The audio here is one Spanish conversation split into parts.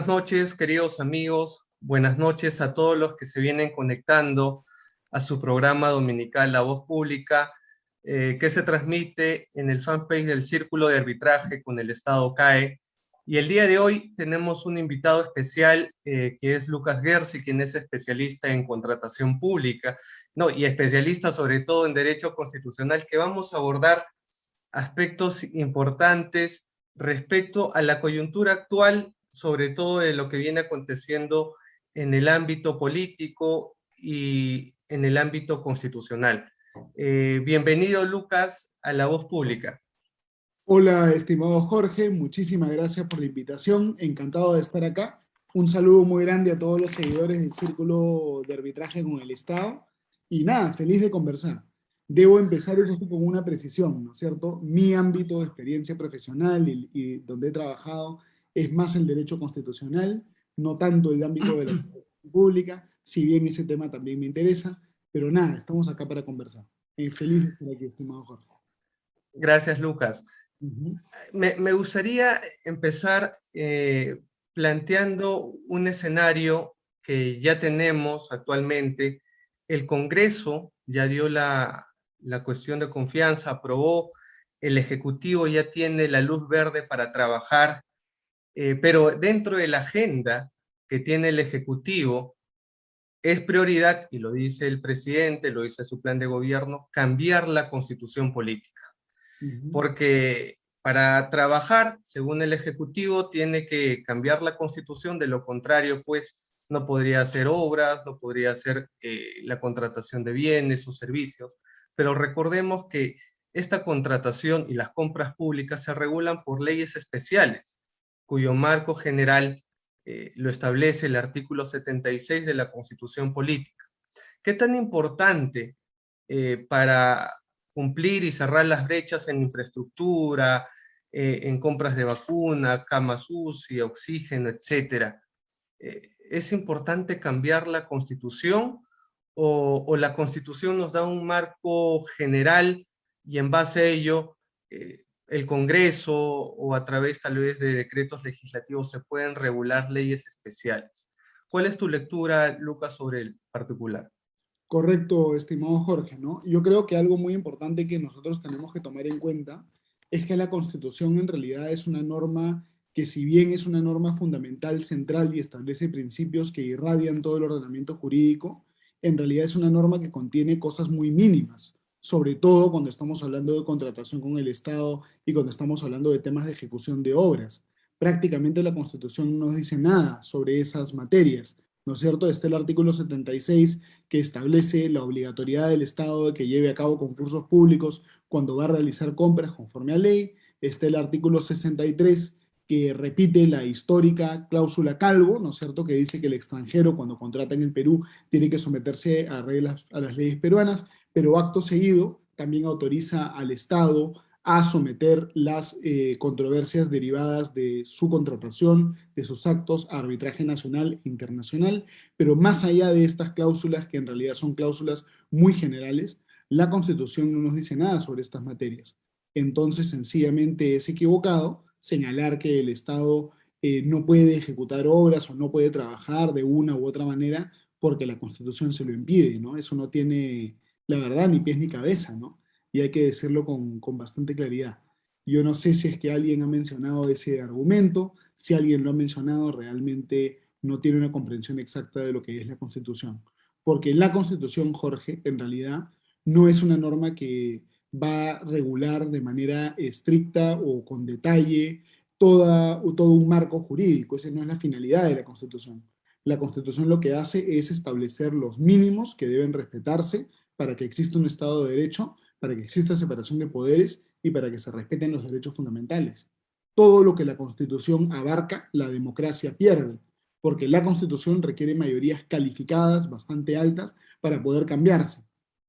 Buenas noches, queridos amigos. Buenas noches a todos los que se vienen conectando a su programa dominical La Voz Pública, que se transmite en el fanpage del Círculo de Arbitraje con el Estado CAE. Y el día de hoy tenemos un invitado especial, que es Lucas Gersi, quien es especialista en contratación pública, no, y especialista sobre todo en Derecho Constitucional, que vamos a abordar aspectos importantes respecto a la coyuntura actual, sobre todo de lo que viene aconteciendo en el ámbito político y en el ámbito constitucional. Bienvenido, Lucas, a La Voz Pública. Hola, estimado Jorge, muchísimas gracias por la invitación, encantado de estar acá. Un saludo muy grande a todos los seguidores del Círculo de Arbitraje con el Estado. Y nada, feliz de conversar. Debo empezar eso sí con una precisión, ¿no es cierto? Mi ámbito de experiencia profesional y donde he trabajado es más el derecho constitucional, no tanto el ámbito de la administración pública, si bien ese tema también me interesa, pero nada, estamos acá para conversar. Feliz de estar aquí, estimado Jorge. Gracias, Lucas. Uh-huh. Me gustaría empezar planteando un escenario que ya tenemos actualmente. El Congreso ya dio la cuestión de confianza, aprobó, el Ejecutivo ya tiene la luz verde para trabajar, pero dentro de la agenda que tiene el Ejecutivo es prioridad, y lo dice el presidente, lo dice su plan de gobierno, cambiar la constitución política. Porque para trabajar, según el Ejecutivo, tiene que cambiar la Constitución, de lo contrario, pues no podría hacer obras, no podría hacer la contratación de bienes o servicios. Pero recordemos que esta contratación y las compras públicas se regulan por leyes especiales, cuyo marco general lo establece el artículo 76 de la Constitución Política. ¿Qué tan importante para cumplir y cerrar las brechas en infraestructura, en compras de vacuna, camas UCI, oxígeno, etcétera? ¿Es importante cambiar la Constitución o la Constitución nos da un marco general y en base a ello el Congreso o a través tal vez de decretos legislativos se pueden regular leyes especiales? ¿Cuál es tu lectura, Lucas, sobre el particular? Correcto, estimado Jorge, ¿no? Yo creo que algo muy importante que nosotros tenemos que tomar en cuenta es que la Constitución en realidad es una norma que, si bien es una norma fundamental, central y establece principios que irradian todo el ordenamiento jurídico, en realidad es una norma que contiene cosas muy mínimas, sobre todo cuando estamos hablando de contratación con el Estado y cuando estamos hablando de temas de ejecución de obras. Prácticamente la Constitución no dice nada sobre esas materias, ¿no es cierto? Está el artículo 76 que establece la obligatoriedad del Estado de que lleve a cabo concursos públicos cuando va a realizar compras conforme a ley. Está el artículo 63 que repite la histórica cláusula Calvo, ¿no es cierto?, que dice que el extranjero cuando contrata en el Perú tiene que someterse a las leyes peruanas, pero acto seguido también autoriza al Estado a someter las controversias derivadas de su contratación, de sus actos, a arbitraje nacional e internacional. Pero más allá de estas cláusulas, que en realidad son cláusulas muy generales, la Constitución no nos dice nada sobre estas materias. Entonces, sencillamente es equivocado señalar que el Estado no puede ejecutar obras o no puede trabajar de una u otra manera porque la Constitución se lo impide, ¿no? Eso no tiene, la verdad, ni pies ni cabeza, ¿no? Y hay que decirlo con bastante claridad. Yo no sé si es que alguien ha mencionado ese argumento, si alguien lo ha mencionado, realmente no tiene una comprensión exacta de lo que es la Constitución. Porque la Constitución, Jorge, en realidad no es una norma que va a regular de manera estricta o con detalle todo un marco jurídico. Esa no es la finalidad de la Constitución. La Constitución lo que hace es establecer los mínimos que deben respetarse para que exista un Estado de Derecho, para que exista separación de poderes y para que se respeten los derechos fundamentales. Todo lo que la Constitución abarca, la democracia pierde, porque la Constitución requiere mayorías calificadas bastante altas para poder cambiarse.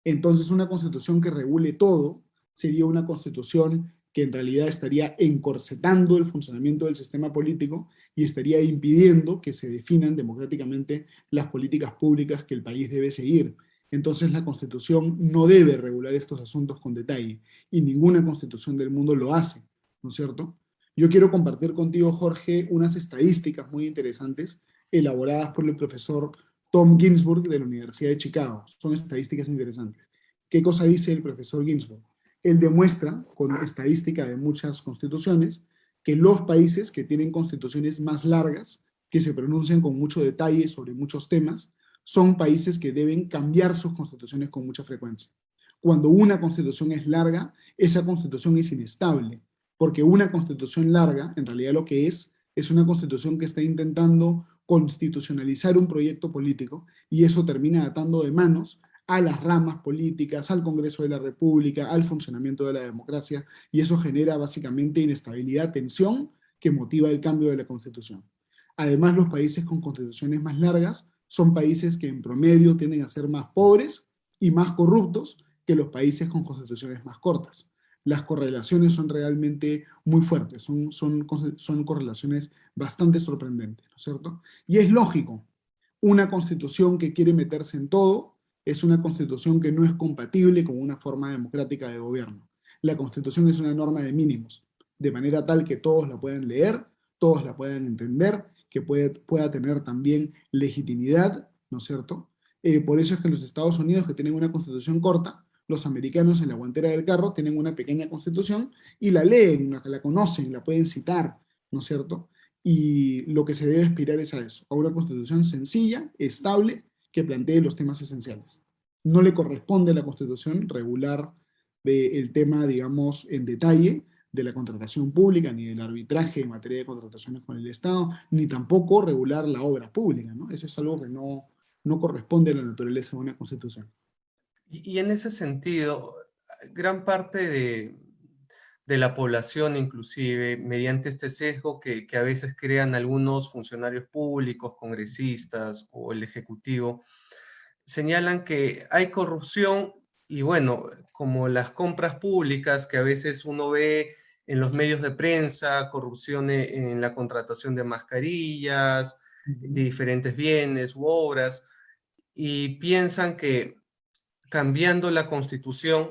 Entonces, una Constitución que regule todo sería una Constitución que en realidad estaría encorsetando el funcionamiento del sistema político y estaría impidiendo que se definan democráticamente las políticas públicas que el país debe seguir. Entonces la Constitución no debe regular estos asuntos con detalle y ninguna Constitución del mundo lo hace, ¿no es cierto? Yo quiero compartir contigo, Jorge, unas estadísticas muy interesantes elaboradas por el profesor Tom Ginsburg de la Universidad de Chicago. Son estadísticas interesantes. ¿Qué cosa dice el profesor Ginsburg? Él demuestra, con estadística de muchas constituciones, que los países que tienen constituciones más largas, que se pronuncian con mucho detalle sobre muchos temas, son países que deben cambiar sus constituciones con mucha frecuencia. Cuando una constitución es larga, esa constitución es inestable, porque una constitución larga, en realidad lo que es una constitución que está intentando constitucionalizar un proyecto político y eso termina atando de manos a las ramas políticas, al Congreso de la República, al funcionamiento de la democracia, y eso genera básicamente inestabilidad, tensión, que motiva el cambio de la Constitución. Además, los países con constituciones más largas son países que en promedio tienden a ser más pobres y más corruptos que los países con constituciones más cortas. Las correlaciones son realmente muy fuertes, son correlaciones bastante sorprendentes, ¿no es cierto? Y es lógico, una constitución que quiere meterse en todo es una constitución que no es compatible con una forma democrática de gobierno. La constitución es una norma de mínimos, de manera tal que todos la puedan leer, todos la puedan entender, que pueda tener también legitimidad, ¿no es cierto? Por eso es que en los Estados Unidos, que tienen una constitución corta, los americanos en la guantera del carro tienen una pequeña constitución y la leen, la conocen, la pueden citar, ¿no es cierto? Y lo que se debe aspirar es a eso, a una constitución sencilla, estable, que plantee los temas esenciales. No le corresponde a la constitución regular el tema, digamos, en detalle de la contratación pública, ni del arbitraje en materia de contrataciones con el Estado, ni tampoco regular la obra pública, ¿no? Eso es algo que no corresponde a la naturaleza de una constitución. Y en ese sentido, gran parte de la población, inclusive, mediante este sesgo que a veces crean algunos funcionarios públicos, congresistas o el Ejecutivo, señalan que hay corrupción y bueno, como las compras públicas que a veces uno ve en los medios de prensa, corrupción en la contratación de mascarillas, de diferentes bienes u obras, y piensan que cambiando la constitución,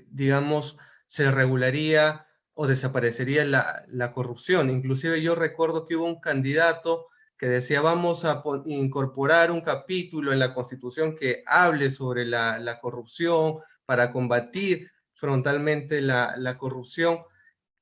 digamos, se regularía o desaparecería la corrupción. Inclusive yo recuerdo que hubo un candidato que decía vamos a incorporar un capítulo en la Constitución que hable sobre la corrupción para combatir frontalmente la corrupción.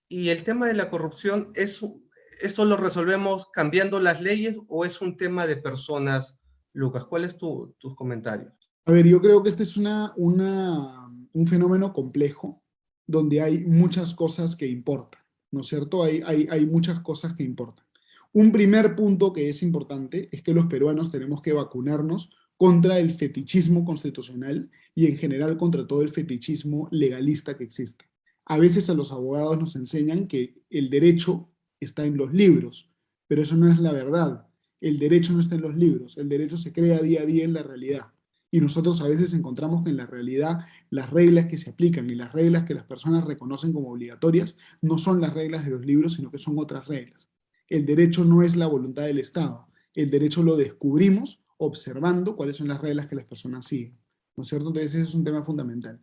Y el tema de la corrupción, ¿esto lo resolvemos cambiando las leyes o es un tema de personas, Lucas? ¿Cuáles tus comentarios? A ver, yo creo que este es un fenómeno complejo donde hay muchas cosas que importan, ¿no es cierto? Hay muchas cosas que importan. Un primer punto que es importante es que los peruanos tenemos que vacunarnos contra el fetichismo constitucional y en general contra todo el fetichismo legalista que existe. A veces a los abogados nos enseñan que el derecho está en los libros, pero eso no es la verdad. El derecho no está en los libros, el derecho se crea día a día en la realidad. Y nosotros a veces encontramos que en la realidad las reglas que se aplican y las reglas que las personas reconocen como obligatorias no son las reglas de los libros, sino que son otras reglas. El derecho no es la voluntad del Estado. El derecho lo descubrimos observando cuáles son las reglas que las personas siguen. ¿No es cierto? Entonces ese es un tema fundamental.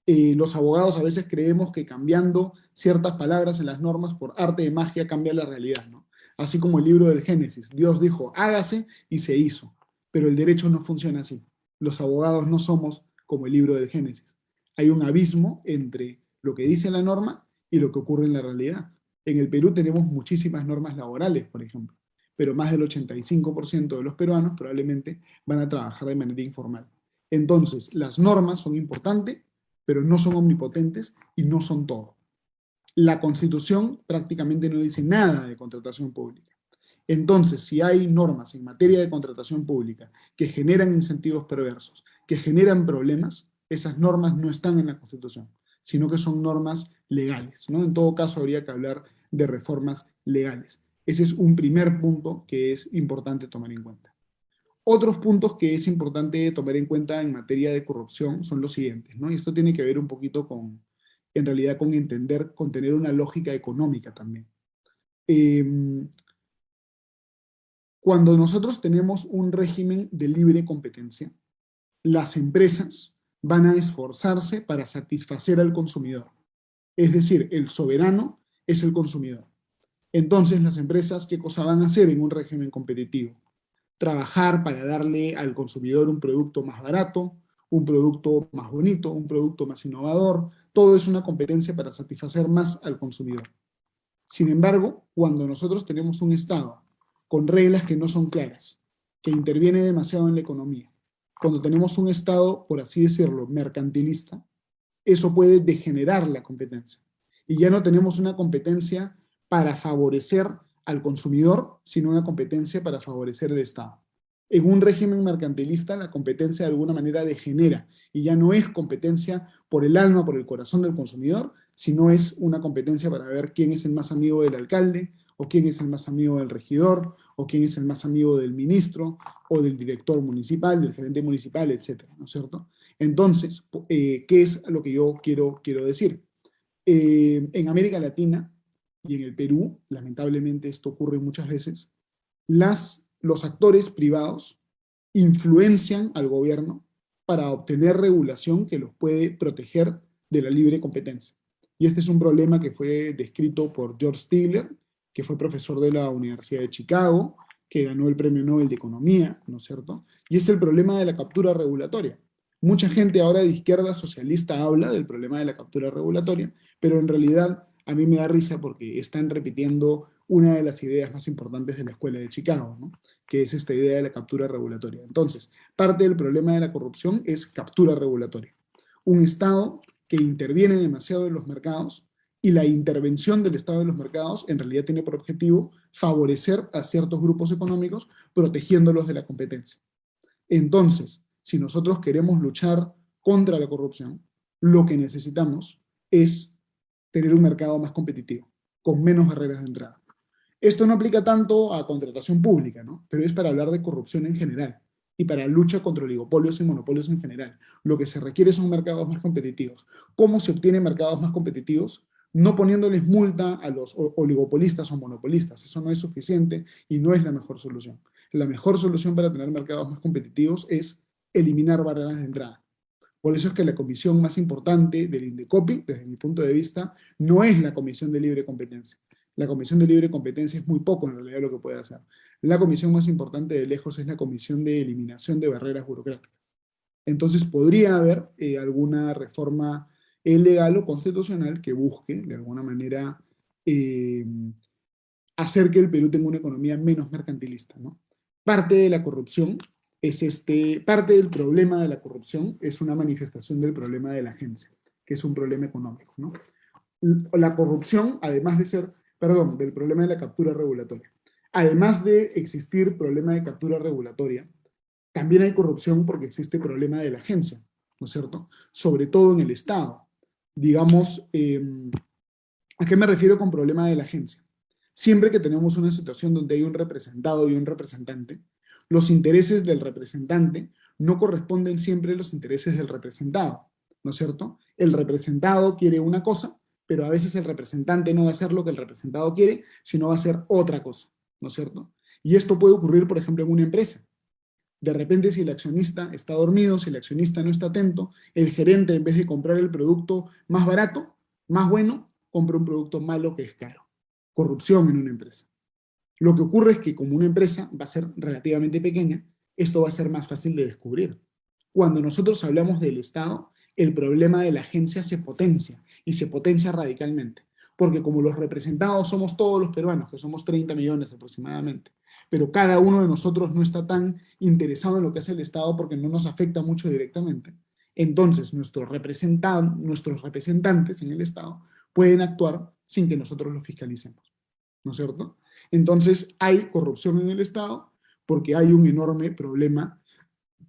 Los abogados a veces creemos que cambiando ciertas palabras en las normas por arte de magia cambia la realidad, ¿no? Así como el libro del Génesis. Dios dijo, hágase y se hizo. Pero el derecho no funciona así. Los abogados no somos como el libro del Génesis. Hay un abismo entre lo que dice la norma y lo que ocurre en la realidad. En el Perú tenemos muchísimas normas laborales, por ejemplo, pero más del 85% de los peruanos probablemente van a trabajar de manera informal. Entonces, las normas son importantes, pero no son omnipotentes y no son todo. La Constitución prácticamente no dice nada de contratación pública. Entonces, si hay normas en materia de contratación pública que generan incentivos perversos, que generan problemas, esas normas no están en la Constitución, sino que son normas legales, ¿no? En todo caso, habría que hablar de reformas legales. Ese es un primer punto que es importante tomar en cuenta. Otros puntos que es importante tomar en cuenta en materia de corrupción son los siguientes, ¿no? Y esto tiene que ver un poquito en realidad, con entender, con tener una lógica económica también. Cuando nosotros tenemos un régimen de libre competencia, las empresas van a esforzarse para satisfacer al consumidor. Es decir, el soberano es el consumidor. Entonces, las empresas, ¿qué cosa van a hacer en un régimen competitivo? Trabajar para darle al consumidor un producto más barato, un producto más bonito, un producto más innovador. Todo es una competencia para satisfacer más al consumidor. Sin embargo, cuando nosotros tenemos un Estado con reglas que no son claras, que interviene demasiado en la economía, cuando tenemos un Estado, por así decirlo, mercantilista, eso puede degenerar la competencia. Y ya no tenemos una competencia para favorecer al consumidor, sino una competencia para favorecer al Estado. En un régimen mercantilista, la competencia de alguna manera degenera y ya no es competencia por el alma, por el corazón del consumidor, sino es una competencia para ver quién es el más amigo del alcalde, o quién es el más amigo del regidor, o quién es el más amigo del ministro, o del director municipal, del gerente municipal, etcétera, ¿no es cierto? Entonces, ¿qué es lo que yo quiero decir? En América Latina y en el Perú, lamentablemente esto ocurre muchas veces, los actores privados influencian al gobierno para obtener regulación que los puede proteger de la libre competencia. Y este es un problema que fue descrito por George Stigler, que fue profesor de la Universidad de Chicago, que ganó el Premio Nobel de Economía, ¿no es cierto? Y es el problema de la captura regulatoria. Mucha gente ahora de izquierda socialista habla del problema de la captura regulatoria, pero en realidad a mí me da risa porque están repitiendo una de las ideas más importantes de la Escuela de Chicago, ¿no? Que es esta idea de la captura regulatoria. Entonces, parte del problema de la corrupción es captura regulatoria. Un Estado que interviene demasiado en los mercados y la intervención del Estado en los mercados en realidad tiene por objetivo favorecer a ciertos grupos económicos protegiéndolos de la competencia. Entonces, si nosotros queremos luchar contra la corrupción, lo que necesitamos es tener un mercado más competitivo, con menos barreras de entrada. Esto no aplica tanto a contratación pública, ¿no? Pero es para hablar de corrupción en general y para lucha contra oligopolios y monopolios en general. Lo que se requiere son mercados más competitivos. ¿Cómo se obtienen mercados más competitivos? No poniéndoles multa a los oligopolistas o monopolistas. Eso no es suficiente y no es la mejor solución. La mejor solución para tener mercados más competitivos es eliminar barreras de entrada. Por eso es que la comisión más importante del INDECOPI, desde mi punto de vista, no es la Comisión de Libre Competencia. La Comisión de Libre Competencia es muy poco en realidad lo que puede hacer. La comisión más importante de lejos es la Comisión de Eliminación de Barreras Burocráticas. Entonces podría haber alguna reforma legal o constitucional que busque, de alguna manera, eh, hacer que el Perú tenga una economía menos mercantilista, ¿no? Parte de la corrupción parte del problema de la corrupción es una manifestación del problema de la agencia, que es un problema económico, ¿no? La corrupción, además de ser, perdón, del problema de la captura regulatoria. Además de existir problema de captura regulatoria, también hay corrupción porque existe problema de la agencia, ¿no es cierto? Sobre todo en el Estado. Digamos, ¿a qué me refiero con problema de la agencia? Siempre que tenemos una situación donde hay un representado y un representante, los intereses del representante no corresponden siempre a los intereses del representado, ¿no es cierto? El representado quiere una cosa, pero a veces el representante no va a hacer lo que el representado quiere, sino va a hacer otra cosa, ¿no es cierto? Y esto puede ocurrir, por ejemplo, en una empresa. De repente, si el accionista está dormido, si el accionista no está atento, el gerente, en vez de comprar el producto más barato, más bueno, compra un producto malo que es caro. Corrupción en una empresa. Lo que ocurre es que como una empresa va a ser relativamente pequeña, esto va a ser más fácil de descubrir. Cuando nosotros hablamos del Estado, el problema de la agencia se potencia, y se potencia radicalmente. Porque como los representados somos todos los peruanos, que somos 30 millones aproximadamente, pero cada uno de nosotros no está tan interesado en lo que hace el Estado porque no nos afecta mucho directamente. Entonces, nuestros representantes en el Estado pueden actuar sin que nosotros los fiscalicemos, ¿no es cierto? Entonces, hay corrupción en el Estado porque hay un enorme problema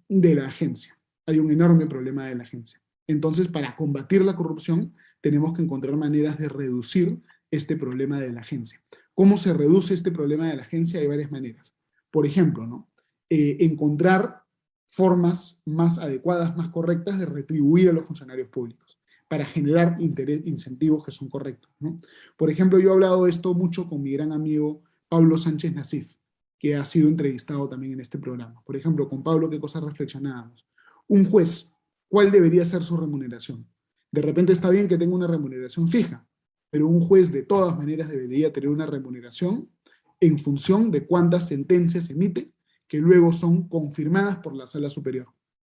de la agencia. Hay un enorme problema de la agencia. Entonces, para combatir la corrupción, tenemos que encontrar maneras de reducir este problema de la agencia. ¿Cómo se reduce este problema de la agencia? Hay varias maneras. Por ejemplo, ¿no? Encontrar formas más adecuadas, más correctas de retribuir a los funcionarios públicos para generar incentivos que son correctos, ¿no? Por ejemplo, yo he hablado de esto mucho con mi gran amigo Pablo Sánchez Nasif, que ha sido entrevistado también en este programa. Por ejemplo, con Pablo, ¿qué cosas reflexionábamos? Un juez, ¿cuál debería ser su remuneración? De repente está bien que tenga una remuneración fija, pero un juez de todas maneras debería tener una remuneración en función de cuántas sentencias emite, que luego son confirmadas por la Sala Superior,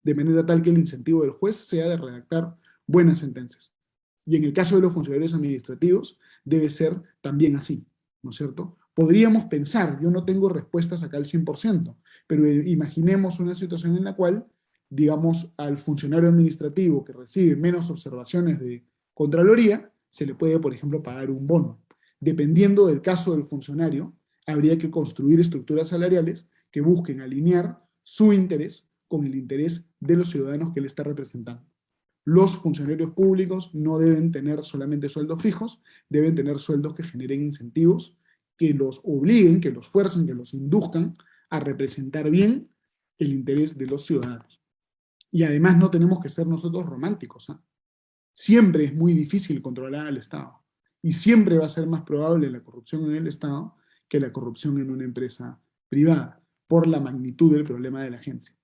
de manera tal que el incentivo del juez sea de redactar buenas sentencias. Y en el caso de los funcionarios administrativos, debe ser también así, ¿no es cierto? Podríamos pensar, yo no tengo respuestas acá al 100%, pero imaginemos una situación en la cual, digamos, al funcionario administrativo que recibe menos observaciones de Contraloría, se le puede, por ejemplo, pagar un bono. Dependiendo del caso del funcionario, habría que construir estructuras salariales que busquen alinear su interés con el interés de los ciudadanos que él está representando. Los funcionarios públicos no deben tener solamente sueldos fijos, deben tener sueldos que generen incentivos, que los obliguen, que los fuercen, que los induzcan a representar bien el interés de los ciudadanos. Y además no tenemos que ser nosotros románticos, ¿eh? Siempre es muy difícil controlar al Estado. Y siempre va a ser más probable la corrupción en el Estado que la corrupción en una empresa privada, por la magnitud del problema de la agencia.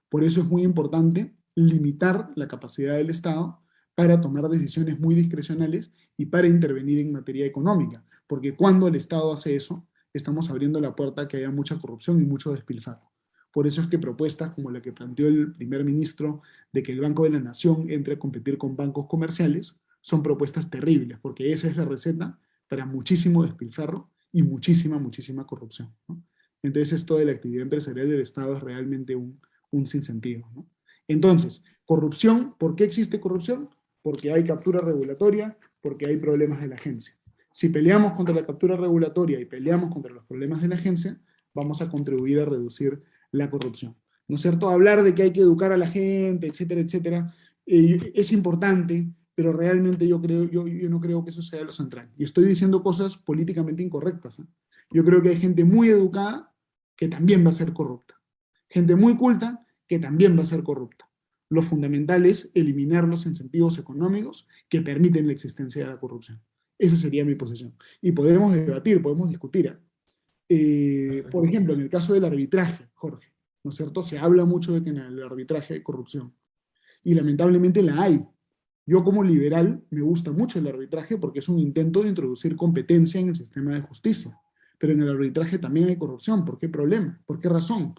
Por eso es muy importante limitar la capacidad del Estado para tomar decisiones muy discrecionales y para intervenir en materia económica, porque cuando el Estado hace eso, estamos abriendo la puerta a que haya mucha corrupción y mucho despilfarro. Por eso es que propuestas como la que planteó el primer ministro de que el Banco de la Nación entre a competir con bancos comerciales son propuestas terribles, porque esa es la receta para muchísimo despilfarro y muchísima, muchísima corrupción, ¿no? Entonces esto de la actividad empresarial del Estado es realmente un sinsentido, ¿no? Entonces, corrupción, ¿por qué existe corrupción? Porque hay captura regulatoria, porque hay problemas de la agencia. Si peleamos contra la captura regulatoria y peleamos contra los problemas de la agencia, vamos a contribuir a reducir la corrupción. ¿No es cierto? Hablar de que hay que educar a la gente, etcétera, etcétera, es importante, pero realmente yo no creo que eso sea lo central. Y estoy diciendo cosas políticamente incorrectas, ¿eh? Yo creo que hay gente muy educada que también va a ser corrupta. Gente muy culta que también va a ser corrupta. Lo fundamental es eliminar los incentivos económicos que permiten la existencia de la corrupción. Esa sería mi posición. Y podemos debatir, podemos discutir. Por ejemplo, en el caso del arbitraje, Jorge, ¿no es cierto? Se habla mucho de que en el arbitraje hay corrupción. Y lamentablemente la hay. Yo como liberal me gusta mucho el arbitraje porque es un intento de introducir competencia en el sistema de justicia. Pero en el arbitraje también hay corrupción. ¿Por qué problema? ¿Por qué razón?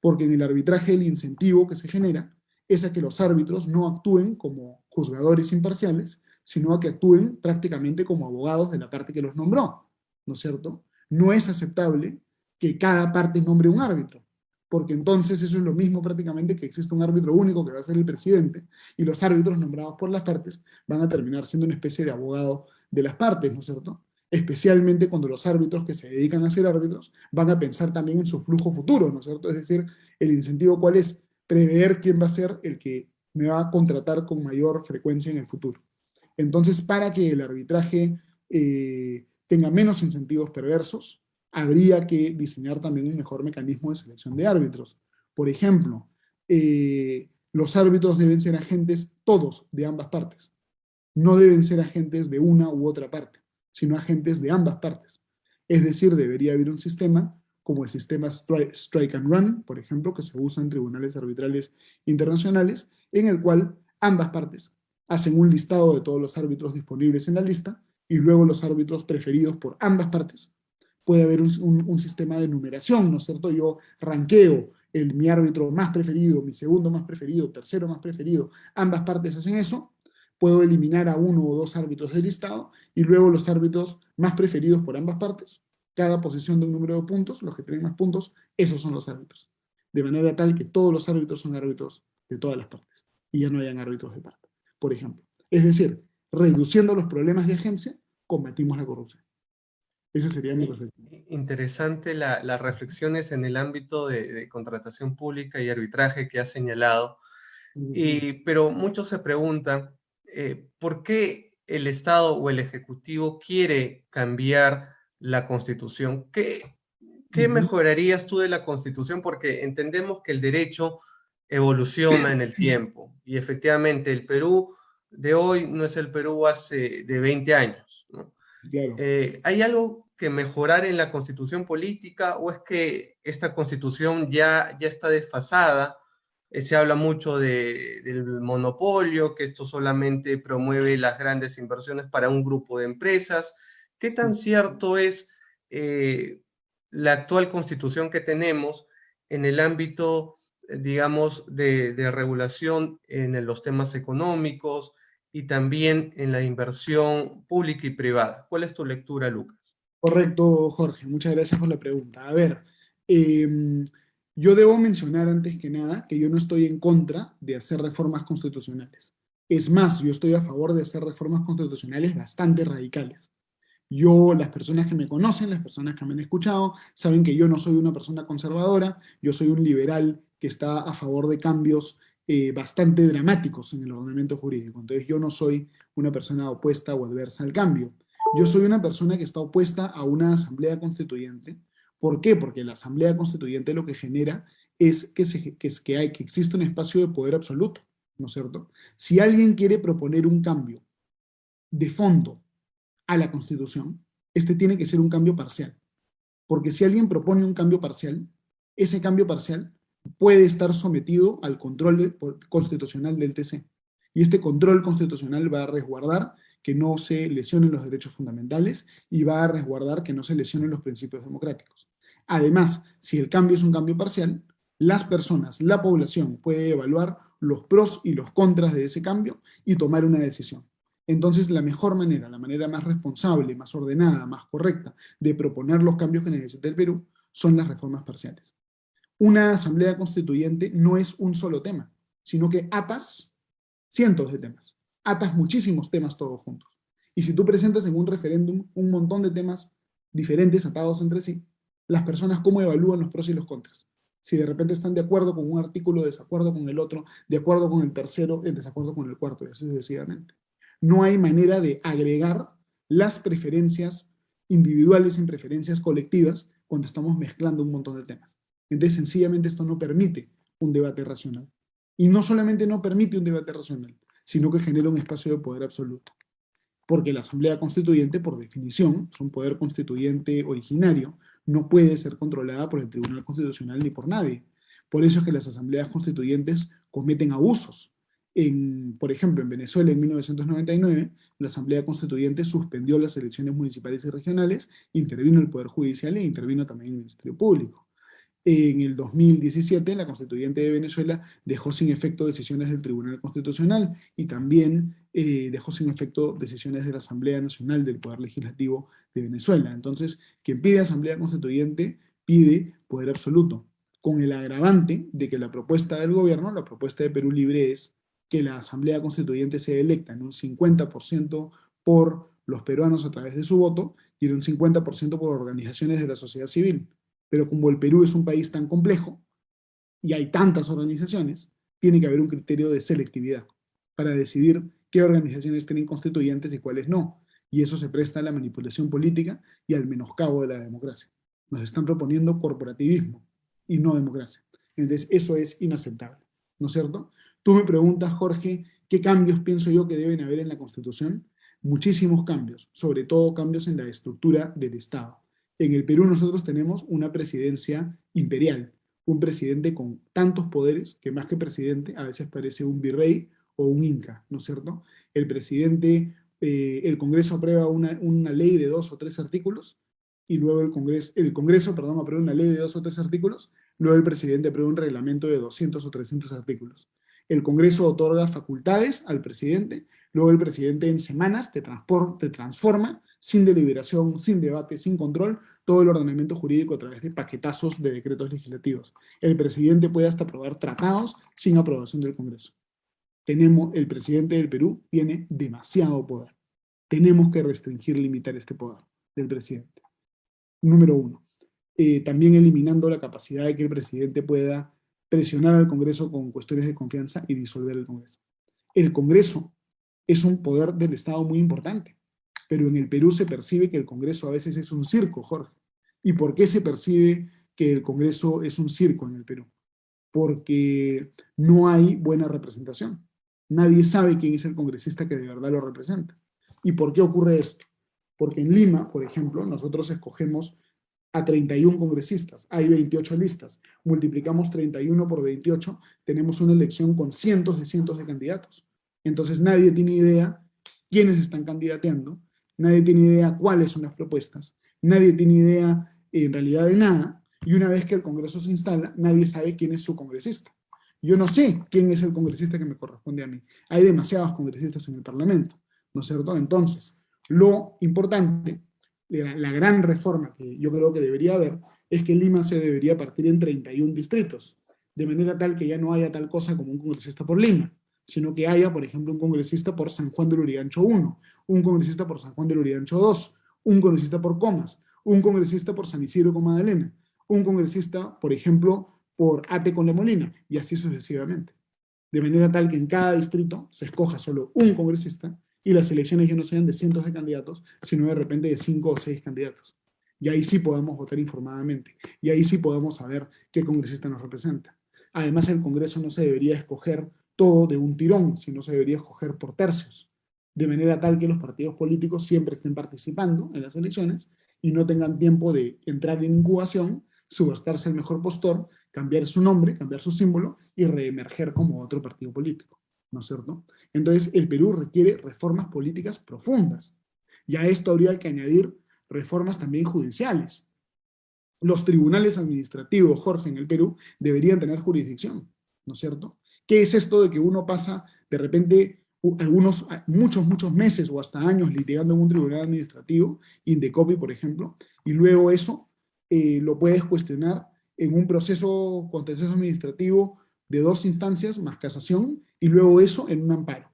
Porque en el arbitraje el incentivo que se genera es a que los árbitros no actúen como juzgadores imparciales, sino a que actúen prácticamente como abogados de la parte que los nombró, ¿no es cierto? No es aceptable que cada parte nombre un árbitro, porque entonces eso es lo mismo prácticamente que existe un árbitro único que va a ser el presidente, y los árbitros nombrados por las partes van a terminar siendo una especie de abogado de las partes, ¿no es cierto? Especialmente cuando los árbitros que se dedican a ser árbitros van a pensar también en su flujo futuro, ¿no es cierto? Es decir, el incentivo cuál es prever quién va a ser el que me va a contratar con mayor frecuencia en el futuro. Entonces, para que el arbitraje tenga menos incentivos perversos, habría que diseñar también un mejor mecanismo de selección de árbitros. Por ejemplo, los árbitros deben ser agentes todos de ambas partes. No deben ser agentes de una u otra parte, sino agentes de ambas partes. Es decir, debería haber un sistema como el sistema Strike and Run, por ejemplo, que se usa en tribunales arbitrales internacionales, en el cual ambas partes hacen un listado de todos los árbitros disponibles en la lista y luego los árbitros preferidos por ambas partes. Puede haber un sistema de numeración, ¿no es cierto? Yo ranqueo mi árbitro más preferido, mi segundo más preferido, tercero más preferido, ambas partes hacen eso, puedo eliminar a uno o dos árbitros del listado y luego los árbitros más preferidos por ambas partes, cada posición de un número de puntos, los que tienen más puntos, esos son los árbitros. De manera tal que todos los árbitros son árbitros de todas las partes y ya no hayan árbitros de parte, por ejemplo. Es decir, reduciendo los problemas de agencia, combatimos la corrupción. Esa sería mi reflexión. Interesante las reflexiones en el ámbito de contratación pública y arbitraje que has señalado. Pero muchos se preguntan, ¿por qué el Estado o el Ejecutivo quiere cambiar la Constitución? ¿Qué mejorarías tú de la Constitución? Porque entendemos que el derecho evoluciona en el tiempo y efectivamente el Perú de hoy no es el Perú hace de 20 años, ¿no? Claro. ¿Hay algo que mejorar en la Constitución política o es que esta Constitución ya está desfasada Se habla mucho del monopolio, que esto solamente promueve las grandes inversiones para un grupo de empresas. ¿Qué tan cierto es la actual constitución que tenemos en el ámbito, digamos, de regulación en los temas económicos y también en la inversión pública y privada? ¿Cuál es tu lectura, Lucas? Correcto, Jorge, muchas gracias por la pregunta. A ver, yo debo mencionar antes que nada que yo no estoy en contra de hacer reformas constitucionales. Es más, yo estoy a favor de hacer reformas constitucionales bastante radicales. Yo, las personas que me conocen, las personas que me han escuchado, saben que yo no soy una persona conservadora, yo soy un liberal que está a favor de cambios bastante dramáticos en el ordenamiento jurídico. Entonces yo no soy una persona opuesta o adversa al cambio. Yo soy una persona que está opuesta a una asamblea constituyente. ¿Por qué? Porque la asamblea constituyente lo que genera es que existe un espacio de poder absoluto, ¿no es cierto? Si alguien quiere proponer un cambio de fondo a la Constitución, este tiene que ser un cambio parcial. Porque si alguien propone un cambio parcial, ese cambio parcial puede estar sometido al control constitucional del TC. Y este control constitucional va a resguardar que no se lesionen los derechos fundamentales y va a resguardar que no se lesionen los principios democráticos. Además, si el cambio es un cambio parcial, las personas, la población puede evaluar los pros y los contras de ese cambio y tomar una decisión. Entonces, la mejor manera, la manera más responsable, más ordenada, más correcta de proponer los cambios que necesita el Perú son las reformas parciales. Una asamblea constituyente no es un solo tema, sino que atas cientos de temas, atas muchísimos temas todos juntos. Y si tú presentas en un referéndum un montón de temas diferentes atados entre sí, las personas cómo evalúan los pros y los contras. Si de repente están de acuerdo con un artículo, desacuerdo con el otro, de acuerdo con el tercero, en desacuerdo con el cuarto, y así sucesivamente. No hay manera de agregar las preferencias individuales en preferencias colectivas cuando estamos mezclando un montón de temas. Entonces, sencillamente esto no permite un debate racional. Y no solamente no permite un debate racional, sino que genera un espacio de poder absoluto. Porque la Asamblea Constituyente, por definición, es un poder constituyente originario, no puede ser controlada por el Tribunal Constitucional ni por nadie. Por eso es que las asambleas constituyentes cometen abusos. Por ejemplo, en Venezuela en 1999, la Asamblea Constituyente suspendió las elecciones municipales y regionales, intervino el Poder Judicial e intervino también el Ministerio Público. En el 2017, la Constituyente de Venezuela dejó sin efecto decisiones del Tribunal Constitucional y también dejó sin efecto decisiones de la Asamblea Nacional del Poder Legislativo de Venezuela. Entonces, quien pide Asamblea Constituyente pide poder absoluto, con el agravante de que la propuesta del gobierno, la propuesta de Perú Libre, es que la Asamblea Constituyente sea electa en un 50% por los peruanos a través de su voto y en un 50% por organizaciones de la sociedad civil. Pero como el Perú es un país tan complejo y hay tantas organizaciones, tiene que haber un criterio de selectividad para decidir qué organizaciones tienen constituyentes y cuáles no. Y eso se presta a la manipulación política y al menoscabo de la democracia. Nos están proponiendo corporativismo y no democracia. Entonces, eso es inaceptable, ¿no es cierto? Tú me preguntas, Jorge, ¿qué cambios pienso yo que deben haber en la Constitución? Muchísimos cambios, sobre todo cambios en la estructura del Estado. En el Perú nosotros tenemos una presidencia imperial, un presidente con tantos poderes que más que presidente a veces parece un virrey o un inca, ¿no es cierto? El presidente, el Congreso aprueba una ley de 2 o 3 artículos y luego el Congreso, perdón, aprueba una ley de 2 o 3 artículos, luego el presidente aprueba un reglamento de 200 o 300 artículos. El Congreso otorga facultades al presidente, luego el presidente en semanas te transforma sin deliberación, sin debate, sin control, todo el ordenamiento jurídico a través de paquetazos de decretos legislativos. El presidente puede hasta aprobar tratados sin aprobación del Congreso. El presidente del Perú tiene demasiado poder. Tenemos que restringir, limitar este poder del presidente. Número 1. También eliminando la capacidad de que el presidente pueda presionar al Congreso con cuestiones de confianza y disolver el Congreso. El Congreso es un poder del Estado muy importante, pero en el Perú se percibe que el Congreso a veces es un circo, Jorge. ¿Y por qué se percibe que el Congreso es un circo en el Perú? Porque no hay buena representación. Nadie sabe quién es el congresista que de verdad lo representa. ¿Y por qué ocurre esto? Porque en Lima, por ejemplo, nosotros escogemos a 31 congresistas. Hay 28 listas. Multiplicamos 31 por 28, tenemos una elección con cientos de candidatos. Entonces nadie tiene idea quiénes están candidateando, nadie tiene idea cuáles son las propuestas, nadie tiene idea en realidad de nada, y una vez que el Congreso se instala, nadie sabe quién es su congresista. Yo no sé quién es el congresista que me corresponde a mí. Hay demasiados congresistas en el Parlamento, ¿no es cierto? Entonces, lo importante, la gran reforma que yo creo que debería haber, es que Lima se debería partir en 31 distritos, de manera tal que ya no haya tal cosa como un congresista por Lima, sino que haya, por ejemplo, un congresista por San Juan del Lurigancho 1, un congresista por San Juan del Lurigancho 2, un congresista por Comas, un congresista por San Isidro con Magdalena, un congresista, por ejemplo, por Ate con La Molina, y así sucesivamente. De manera tal que en cada distrito se escoja solo un congresista y las elecciones ya no sean de cientos de candidatos, sino de repente de 5 o 6 candidatos. Y ahí sí podamos votar informadamente. Y ahí sí podamos saber qué congresista nos representa. Además, el Congreso no se debería escoger todo de un tirón, sino se debería escoger por tercios. De manera tal que los partidos políticos siempre estén participando en las elecciones y no tengan tiempo de entrar en incubación, subastarse el mejor postor, cambiar su nombre, cambiar su símbolo y reemerger como otro partido político, ¿no es cierto? Entonces, el Perú requiere reformas políticas profundas. Y a esto habría que añadir reformas también judiciales. Los tribunales administrativos, Jorge, en el Perú, deberían tener jurisdicción, ¿no es cierto? ¿Qué es esto de que uno pasa de repente muchos meses o hasta años litigando en un tribunal administrativo, Indecopi, por ejemplo, y luego eso lo puedes cuestionar en un proceso contencioso administrativo de 2 instancias más casación, y luego eso en un amparo?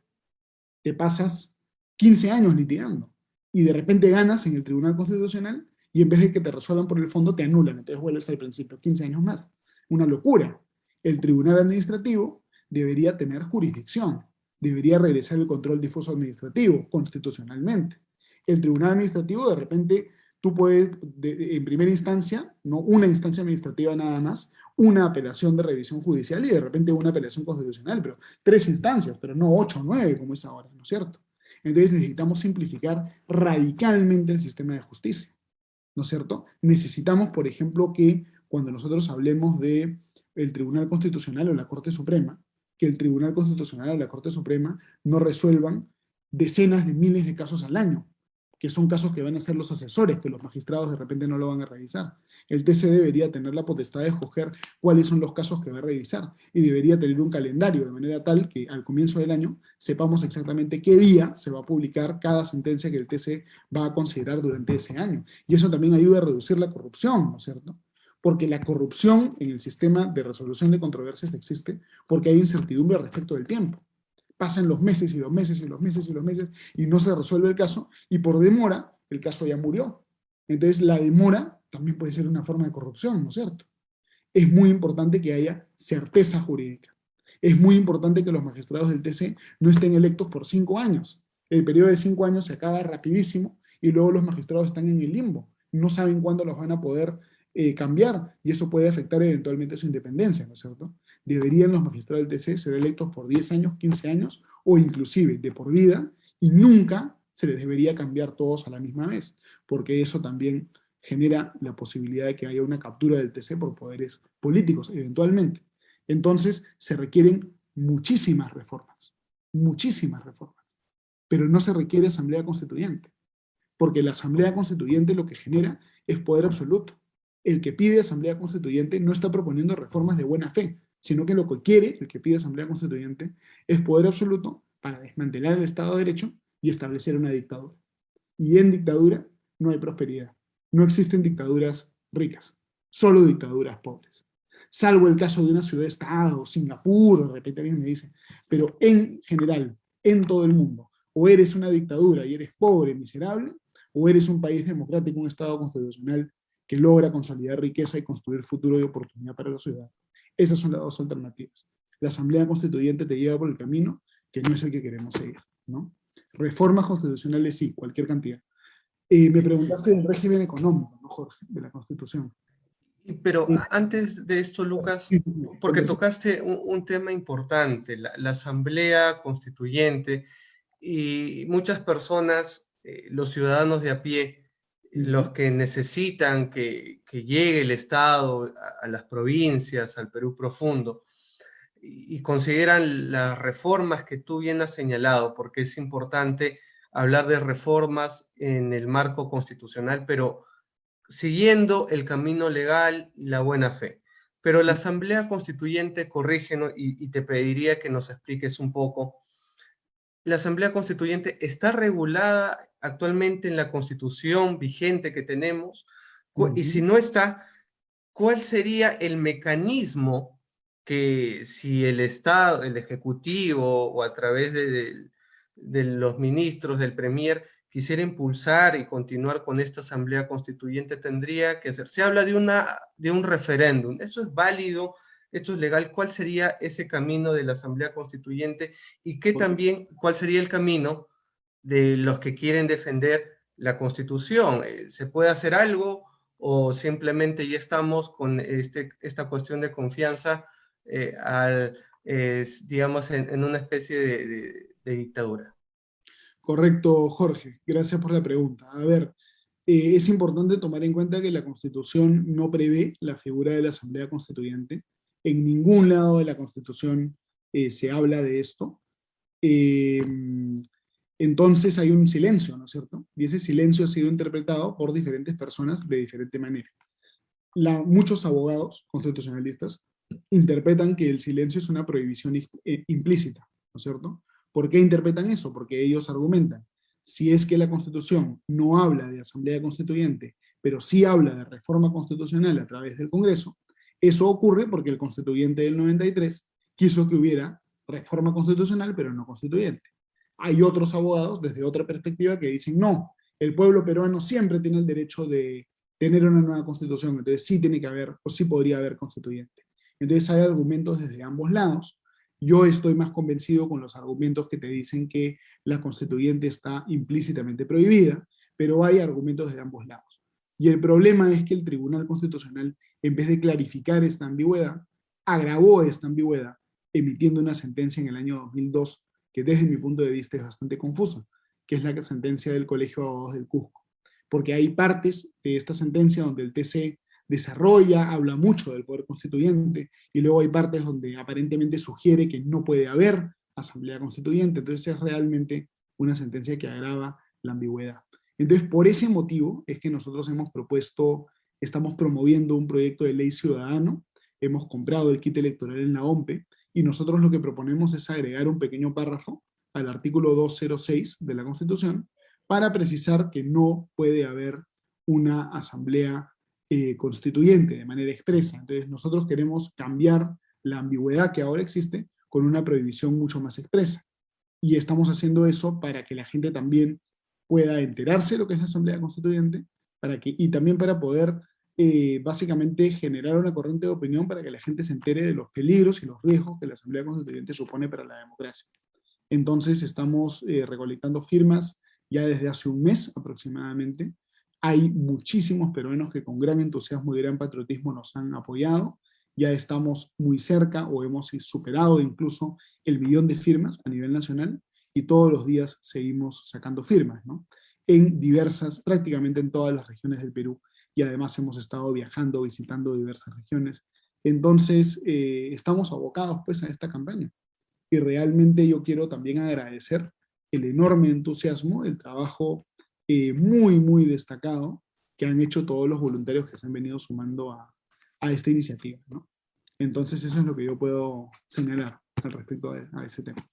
Te pasas 15 años litigando y de repente ganas en el Tribunal Constitucional y en vez de que te resuelvan por el fondo te anulan, entonces vuelves al principio, 15 años más. Una locura. El Tribunal Administrativo debería tener jurisdicción, debería regresar el control difuso administrativo constitucionalmente. El Tribunal Administrativo de repente tú puedes, en primera instancia, no una instancia administrativa nada más, una apelación de revisión judicial y de repente una apelación constitucional, pero 3 instancias, pero no 8 o 9 como es ahora, ¿no es cierto? Entonces necesitamos simplificar radicalmente el sistema de justicia, ¿no es cierto? Necesitamos, por ejemplo, que cuando nosotros hablemos de el Tribunal Constitucional o la Corte Suprema, que el Tribunal Constitucional o la Corte Suprema no resuelvan decenas de miles de casos al año, que son casos que van a ser los asesores, que los magistrados de repente no lo van a revisar. El TC debería tener la potestad de escoger cuáles son los casos que va a revisar y debería tener un calendario de manera tal que al comienzo del año sepamos exactamente qué día se va a publicar cada sentencia que el TC va a considerar durante ese año. Y eso también ayuda a reducir la corrupción, ¿no es cierto? Porque la corrupción en el sistema de resolución de controversias existe porque hay incertidumbre respecto del tiempo. Pasan los meses y los meses y los meses y los meses y no se resuelve el caso y por demora el caso ya murió. Entonces la demora también puede ser una forma de corrupción, ¿no es cierto? Es muy importante que haya certeza jurídica. Es muy importante que los magistrados del TC no estén electos por 5 años. El periodo de 5 años se acaba rapidísimo y luego los magistrados están en el limbo. No saben cuándo los van a poder cambiar y eso puede afectar eventualmente su independencia, ¿no es cierto? Deberían los magistrados del TC ser electos por 10 años, 15 años o inclusive de por vida y nunca se les debería cambiar todos a la misma vez, porque eso también genera la posibilidad de que haya una captura del TC por poderes políticos, eventualmente. Entonces, se requieren muchísimas reformas, pero no se requiere asamblea constituyente, porque la asamblea constituyente lo que genera es poder absoluto. El que pide asamblea constituyente no está proponiendo reformas de buena fe, sino que lo que quiere, el que pide asamblea constituyente, es poder absoluto para desmantelar el Estado de Derecho y establecer una dictadura. Y en dictadura no hay prosperidad. No existen dictaduras ricas, solo dictaduras pobres. Salvo el caso de una ciudad-estado, Singapur, de repente alguien me dice, pero en general, en todo el mundo, o eres una dictadura y eres pobre, miserable, o eres un país democrático, un Estado constitucional que logra consolidar riqueza y construir futuro y oportunidad para la ciudad. Esas son las 2 alternativas. La Asamblea Constituyente te lleva por el camino que no es el que queremos seguir, ¿no? Reformas constitucionales sí, cualquier cantidad. Me preguntaste del régimen económico, ¿no, Jorge? De la Constitución. Pero antes de esto, Lucas, porque tocaste un tema importante, la Asamblea Constituyente, y muchas personas, los ciudadanos de a pie, los que necesitan que llegue el Estado a las provincias, al Perú profundo, y consideran las reformas que tú bien has señalado, porque es importante hablar de reformas en el marco constitucional, pero siguiendo el camino legal y la buena fe. Pero la Asamblea Constituyente, corrígenos, y te pediría que nos expliques un poco. La Asamblea Constituyente está regulada actualmente en la Constitución vigente que tenemos, y si Ujú. no está, ¿cuál sería el mecanismo que si el Estado, el Ejecutivo o a través de los ministros, del Premier, quisiera impulsar y continuar con esta Asamblea Constituyente, tendría que hacer? Se habla de un referéndum. ¿Eso es válido? ¿Esto es legal? ¿Cuál sería ese camino de la Asamblea Constituyente? Y qué también, ¿cuál sería el camino de los que quieren defender la Constitución? ¿Se puede hacer algo o simplemente ya estamos con esta cuestión de confianza, digamos, en una especie de dictadura? Correcto, Jorge. Gracias por la pregunta. A ver, es importante tomar en cuenta que la Constitución no prevé la figura de la Asamblea Constituyente. En ningún lado de la Constitución se habla de esto. Eh, entonces hay un silencio, ¿no es cierto? Y ese silencio ha sido interpretado por diferentes personas de diferente manera. Muchos abogados constitucionalistas interpretan que el silencio es una prohibición implícita, ¿no es cierto? ¿Por qué interpretan eso? Porque ellos argumentan, si es que la Constitución no habla de Asamblea Constituyente, pero sí habla de reforma constitucional a través del Congreso, eso ocurre porque el constituyente del 93 quiso que hubiera reforma constitucional, pero no constituyente. Hay otros abogados desde otra perspectiva que dicen, no, el pueblo peruano siempre tiene el derecho de tener una nueva constitución, entonces sí tiene que haber, o sí podría haber constituyente. Entonces hay argumentos desde ambos lados. Yo estoy más convencido con los argumentos que te dicen que la constituyente está implícitamente prohibida, pero hay argumentos de ambos lados. Y el problema es que el Tribunal Constitucional, en vez de clarificar esta ambigüedad, agravó esta ambigüedad, emitiendo una sentencia en el año 2002, que desde mi punto de vista es bastante confusa, que es la sentencia del Colegio de Abogados del Cusco. Porque hay partes de esta sentencia donde el TC desarrolla, habla mucho del poder constituyente, y luego hay partes donde aparentemente sugiere que no puede haber asamblea constituyente. Entonces es realmente una sentencia que agrava la ambigüedad. Entonces, por ese motivo es que nosotros hemos propuesto, estamos promoviendo un proyecto de ley ciudadano, hemos comprado el kit electoral en la OMPE, y nosotros lo que proponemos es agregar un pequeño párrafo al artículo 206 de la Constitución, para precisar que no puede haber una asamblea constituyente de manera expresa. Entonces nosotros queremos cambiar la ambigüedad que ahora existe con una prohibición mucho más expresa. Y estamos haciendo eso para que la gente también pueda enterarse de lo que es la asamblea constituyente, y también para poder básicamente generar una corriente de opinión para que la gente se entere de los peligros y los riesgos que la asamblea constituyente supone para la democracia. Entonces estamos recolectando firmas ya desde hace un mes aproximadamente. Hay muchísimos peruanos que con gran entusiasmo y gran patriotismo nos han apoyado. Ya estamos muy cerca o hemos superado incluso el 1.000.000 de firmas a nivel nacional, y todos los días seguimos sacando firmas, ¿no? En prácticamente en todas las regiones del Perú, y además hemos estado viajando, visitando diversas regiones. Entonces estamos abocados pues a esta campaña. Y realmente yo quiero también agradecer el enorme entusiasmo, el trabajo muy, muy destacado que han hecho todos los voluntarios que se han venido sumando a esta iniciativa, ¿no? Entonces eso es lo que yo puedo señalar al respecto a ese tema.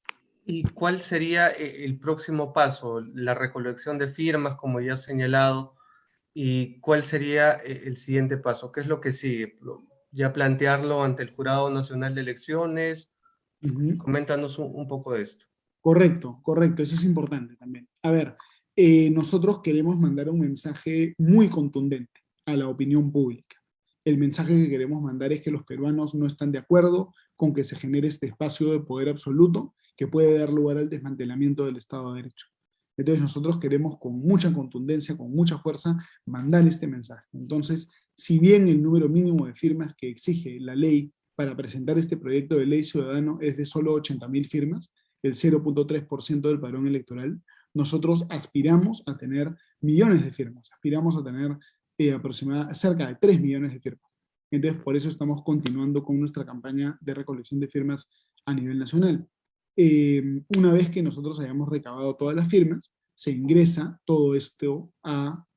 ¿Y cuál sería el próximo paso? La recolección de firmas, como ya has señalado, ¿y cuál sería el siguiente paso? ¿Qué es lo que sigue? ¿Ya plantearlo ante el Jurado Nacional de Elecciones? Coméntanos un poco de esto. Correcto, correcto, eso es importante también. A ver, nosotros queremos mandar un mensaje muy contundente a la opinión pública. El mensaje que queremos mandar es que los peruanos no están de acuerdo con que se genere este espacio de poder absoluto que puede dar lugar al desmantelamiento del Estado de Derecho. Entonces nosotros queremos con mucha contundencia, con mucha fuerza, mandar este mensaje. Entonces, si bien el número mínimo de firmas que exige la ley para presentar este proyecto de ley ciudadano es de solo 80.000 firmas, el 0.3% del padrón electoral, nosotros aspiramos a tener millones de firmas. Aspiramos a tener aproximadamente cerca de 3 millones de firmas. Entonces, por eso estamos continuando con nuestra campaña de recolección de firmas a nivel nacional. Una vez que nosotros hayamos recabado todas las firmas, se ingresa todo esto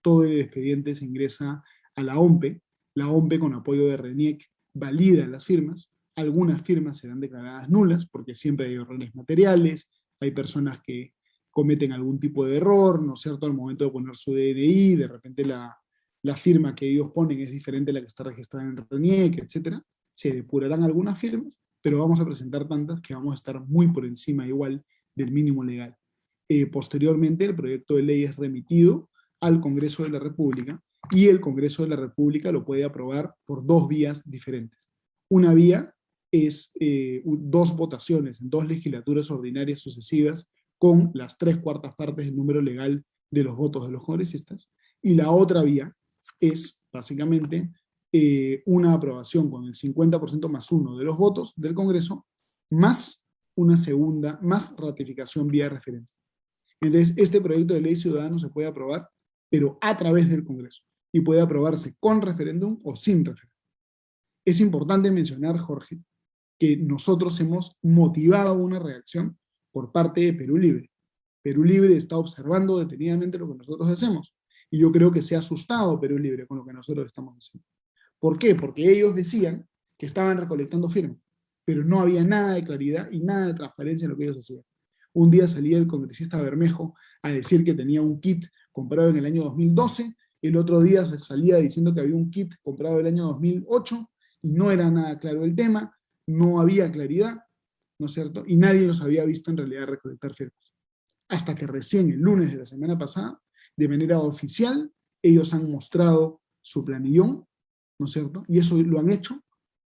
todo el expediente se ingresa a la OMPE. La OMPE, con apoyo de RENIEC, valida las firmas. Algunas firmas serán declaradas nulas, porque siempre hay errores materiales, hay personas que cometen algún tipo de error, ¿no es cierto?, al momento de poner su DNI, de repente la firma que ellos ponen es diferente a la que está registrada en RENIEC, etc. Se depurarán algunas firmas, pero vamos a presentar tantas que vamos a estar muy por encima igual del mínimo legal. Posteriormente, el proyecto de ley es remitido al Congreso de la República, y el Congreso de la República lo puede aprobar por 2 vías diferentes. Una vía es 2 votaciones en 2 legislaturas ordinarias sucesivas con las 3/4 partes del número legal de los votos de los congresistas, y la otra vía es básicamente una aprobación con el 50% más 1 de los votos del Congreso, más una segunda, más ratificación vía referéndum. Entonces, este proyecto de ley ciudadano se puede aprobar, pero a través del Congreso, y puede aprobarse con referéndum o sin referéndum. Es importante mencionar, Jorge, que nosotros hemos motivado una reacción por parte de Perú Libre. Perú Libre está observando detenidamente lo que nosotros hacemos, y yo creo que se ha asustado Perú Libre con lo que nosotros estamos haciendo. ¿Por qué? Porque ellos decían que estaban recolectando firmas, pero no había nada de claridad y nada de transparencia en lo que ellos hacían. Un día salía el congresista Bermejo a decir que tenía un kit comprado en el año 2012, el otro día se salía diciendo que había un kit comprado en el año 2008, y no era nada claro el tema, no había claridad, ¿no es cierto? Y nadie los había visto en realidad recolectar firmas. Hasta que recién el lunes de la semana pasada, de manera oficial, ellos han mostrado su planillón, ¿no es cierto? Y eso lo han hecho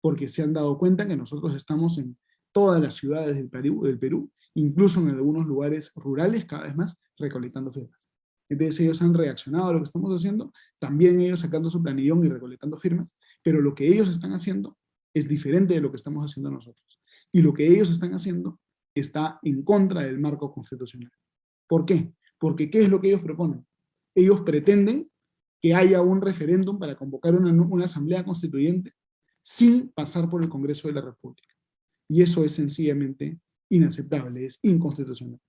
porque se han dado cuenta que nosotros estamos en todas las ciudades del Perú, incluso en algunos lugares rurales, cada vez más, recolectando firmas. Entonces ellos han reaccionado a lo que estamos haciendo, también ellos sacando su planillón y recolectando firmas, pero lo que ellos están haciendo es diferente de lo que estamos haciendo nosotros. Y lo que ellos están haciendo está en contra del marco constitucional. ¿Por qué? Porque ¿qué es lo que ellos proponen? Ellos pretenden que haya un referéndum para convocar una asamblea constituyente sin pasar por el Congreso de la República. Y eso es sencillamente inaceptable, es inconstitucional.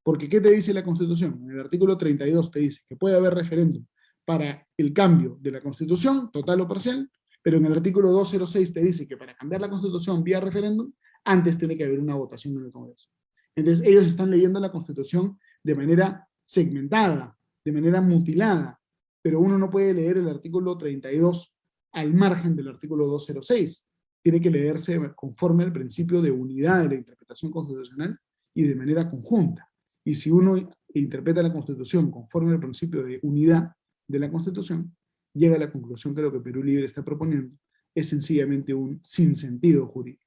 Porque ¿qué te dice la Constitución? En el artículo 32 te dice que puede haber referéndum para el cambio de la Constitución, total o parcial, pero en el artículo 206 te dice que para cambiar la Constitución vía referéndum, antes tiene que haber una votación en el Congreso. Entonces ellos están leyendo la Constitución de manera segmentada, de manera mutilada, pero uno no puede leer el artículo 32 al margen del artículo 206. Tiene que leerse conforme al principio de unidad de la interpretación constitucional y de manera conjunta. Y si uno interpreta la Constitución conforme al principio de unidad de la Constitución, llega a la conclusión que lo que Perú Libre está proponiendo es sencillamente un sinsentido jurídico.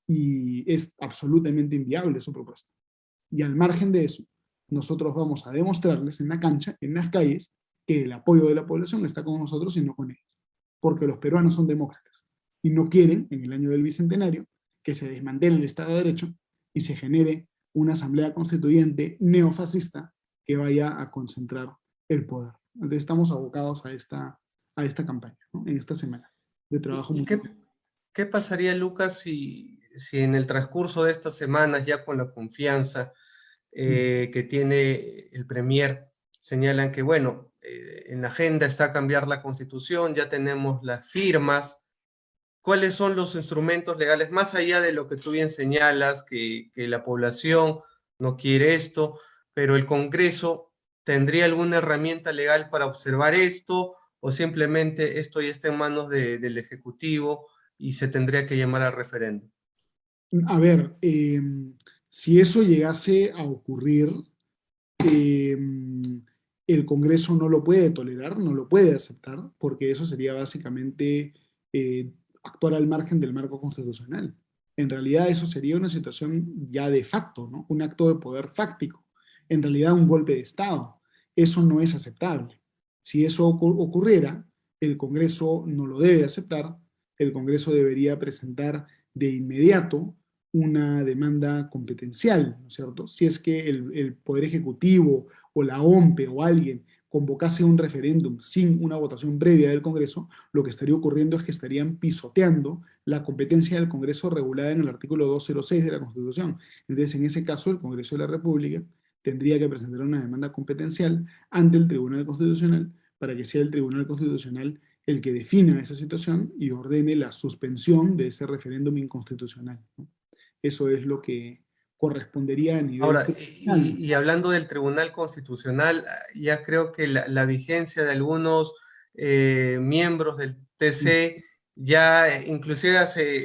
Y es absolutamente inviable su propuesta. Y al margen de eso, nosotros vamos a demostrarles en la cancha, en las calles, que el apoyo de la población está con nosotros y no con ellos. Porque los peruanos son demócratas y no quieren, en el año del Bicentenario, que se desmantele el Estado de Derecho y se genere una asamblea constituyente neofascista que vaya a concentrar el poder. Entonces estamos abocados a esta campaña, ¿no? En esta semana de trabajo. ¿Y qué pasaría, Lucas, si en el transcurso de estas semanas, ya con la confianza que tiene el Premier, señalan que, bueno, en la agenda está cambiar la Constitución, ya tenemos las firmas? ¿Cuáles son los instrumentos legales, más allá de lo que tú bien señalas, que la población no quiere esto, pero el Congreso tendría alguna herramienta legal para observar esto, o simplemente esto ya está en manos del Ejecutivo y se tendría que llamar al referéndum? A ver, si eso llegase a ocurrir, eh, el Congreso no lo puede tolerar, no lo puede aceptar, porque eso sería básicamente actuar al margen del marco constitucional. En realidad eso sería una situación ya de facto, ¿no? Un acto de poder fáctico, en realidad un golpe de Estado. Eso no es aceptable. Si eso ocurriera, el Congreso no lo debe aceptar, el Congreso debería presentar de inmediato una demanda competencial, ¿no es cierto? Si es que el Poder Ejecutivo o la OMPE o alguien convocase un referéndum sin una votación previa del Congreso, lo que estaría ocurriendo es que estarían pisoteando la competencia del Congreso regulada en el artículo 206 de la Constitución. Entonces, en ese caso, el Congreso de la República tendría que presentar una demanda competencial ante el Tribunal Constitucional para que sea el Tribunal Constitucional el que defina esa situación y ordene la suspensión de ese referéndum inconstitucional, ¿no? Eso es lo que correspondería a nivel Ahora, tribunal. y hablando del Tribunal Constitucional, ya creo que la vigencia de algunos miembros del TC, ya inclusive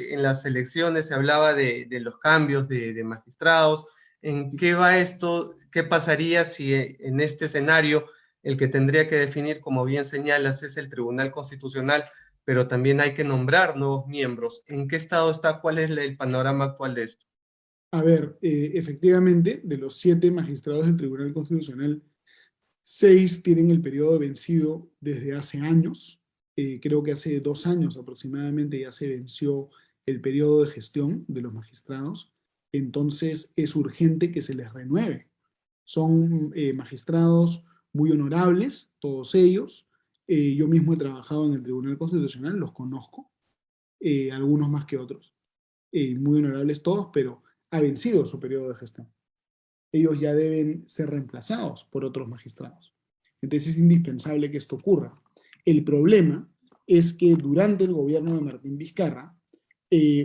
en las elecciones se hablaba de los cambios de magistrados. ¿En qué va esto? ¿Qué pasaría si en este escenario el que tendría que definir, como bien señalas, es el Tribunal Constitucional, pero también hay que nombrar nuevos miembros? ¿En qué estado está? ¿Cuál es el panorama actual de esto? A ver, efectivamente, de los 7 magistrados del Tribunal Constitucional, 6 tienen el periodo vencido desde hace años. Creo que hace 2 años aproximadamente ya se venció el periodo de gestión de los magistrados. Entonces es urgente que se les renueve. Son magistrados muy honorables, todos ellos. Yo mismo he trabajado en el Tribunal Constitucional, los conozco, algunos más que otros. Muy honorables todos, pero ha vencido su periodo de gestión. Ellos ya deben ser reemplazados por otros magistrados. Entonces es indispensable que esto ocurra. El problema es que durante el gobierno de Martín Vizcarra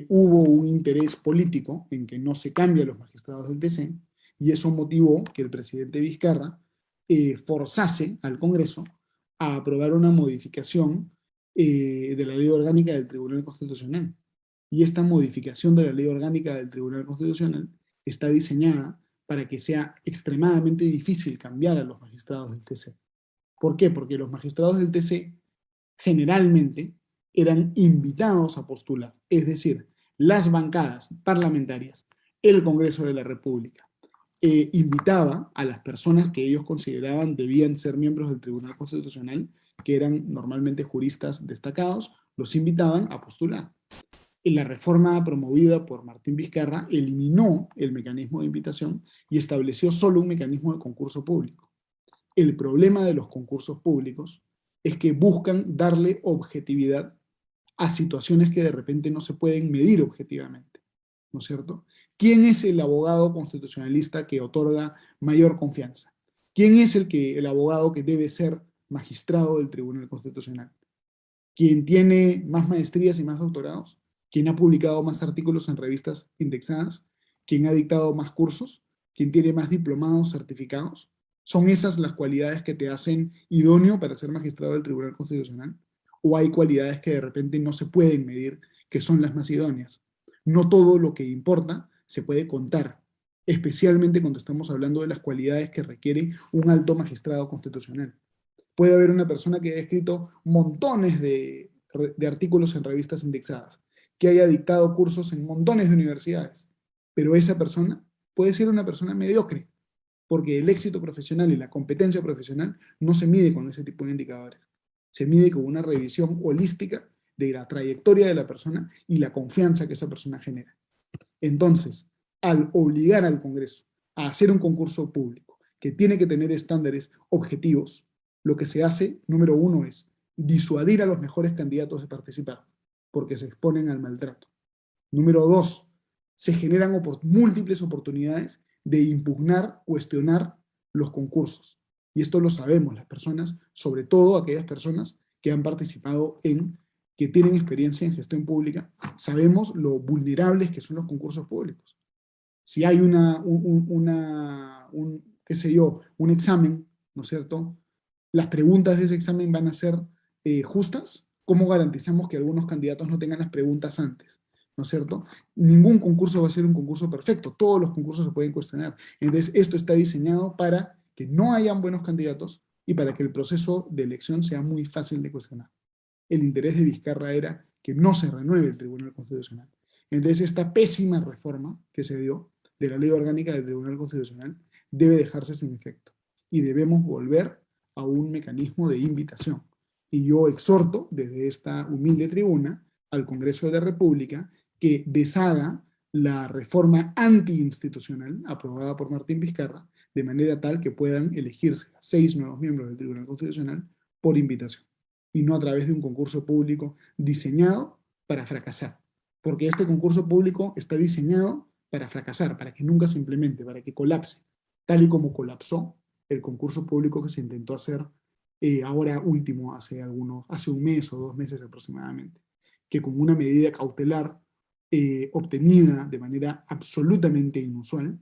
hubo un interés político en que no se cambien los magistrados del TC, y eso motivó que el presidente Vizcarra forzase al Congreso a aprobar una modificación de la ley orgánica del Tribunal Constitucional. Y esta modificación de la ley orgánica del Tribunal Constitucional está diseñada para que sea extremadamente difícil cambiar a los magistrados del TC. ¿Por qué? Porque los magistrados del TC generalmente eran invitados a postular, es decir, las bancadas parlamentarias, el Congreso de la República, invitaba a las personas que ellos consideraban debían ser miembros del Tribunal Constitucional, que eran normalmente juristas destacados, los invitaban a postular. La reforma promovida por Martín Vizcarra eliminó el mecanismo de invitación y estableció solo un mecanismo de concurso público. El problema de los concursos públicos es que buscan darle objetividad a situaciones que de repente no se pueden medir objetivamente, ¿no es cierto? ¿Quién es el abogado constitucionalista que otorga mayor confianza? ¿Quién es el abogado que debe ser magistrado del Tribunal Constitucional? ¿Quién tiene más maestrías y más doctorados? ¿Quién ha publicado más artículos en revistas indexadas? ¿Quién ha dictado más cursos? ¿Quién tiene más diplomados certificados? ¿Son esas las cualidades que te hacen idóneo para ser magistrado del Tribunal Constitucional? ¿O hay cualidades que de repente no se pueden medir, que son las más idóneas? No todo lo que importa se puede contar, especialmente cuando estamos hablando de las cualidades que requiere un alto magistrado constitucional. Puede haber una persona que haya escrito montones de artículos en revistas indexadas, que haya dictado cursos en montones de universidades, pero esa persona puede ser una persona mediocre, porque el éxito profesional y la competencia profesional no se mide con ese tipo de indicadores. Se mide con una revisión holística de la trayectoria de la persona y la confianza que esa persona genera. Entonces, al obligar al Congreso a hacer un concurso público que tiene que tener estándares objetivos, lo que se hace, número uno, es disuadir a los mejores candidatos de participar, porque se exponen al maltrato. Número dos, se generan múltiples oportunidades de impugnar, cuestionar los concursos. Y esto lo sabemos las personas, sobre todo aquellas personas que han participado que tienen experiencia en gestión pública, sabemos lo vulnerables que son los concursos públicos. Si hay qué sé yo, un examen, ¿no es cierto? Las preguntas de ese examen van a ser justas. ¿Cómo garantizamos que algunos candidatos no tengan las preguntas antes? ¿No es cierto? Ningún concurso va a ser un concurso perfecto. Todos los concursos se pueden cuestionar. Entonces, esto está diseñado para que no hayan buenos candidatos y para que el proceso de elección sea muy fácil de cuestionar. El interés de Vizcarra era que no se renueve el Tribunal Constitucional. Entonces, esta pésima reforma que se dio de la ley orgánica del Tribunal Constitucional debe dejarse sin efecto y debemos volver a un mecanismo de invitación. Y yo exhorto desde esta humilde tribuna al Congreso de la República que deshaga la reforma antiinstitucional aprobada por Martín Vizcarra de manera tal que puedan elegirse 6 nuevos miembros del Tribunal Constitucional por invitación, y no a través de un concurso público diseñado para fracasar, porque este concurso público está diseñado para fracasar, para que nunca se implemente, para que colapse, tal y como colapsó el concurso público que se intentó hacer ahora último, hace un mes o 2 meses aproximadamente, que con una medida cautelar obtenida de manera absolutamente inusual,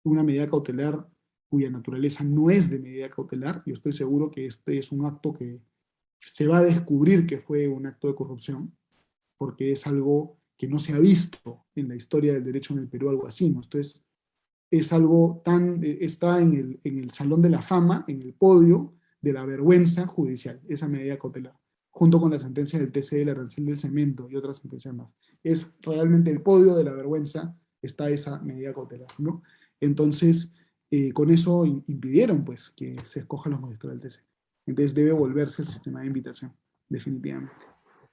una medida cautelar cuya naturaleza no es de medida cautelar. Yo estoy seguro que este es un acto que se va a descubrir que fue un acto de corrupción, porque es algo que no se ha visto en la historia del derecho en el Perú, algo así, ¿no? Entonces, es algo está en el Salón de la Fama, en el podio de la vergüenza judicial, esa medida cautelar, junto con la sentencia del TC del arancel del cemento y otras sentencias más. Es realmente el podio de la vergüenza, está esa medida cautelar, ¿no? Entonces, con eso impidieron, pues, que se escojan los magistrados del TC. Entonces debe volverse el sistema de invitación, definitivamente. Sí,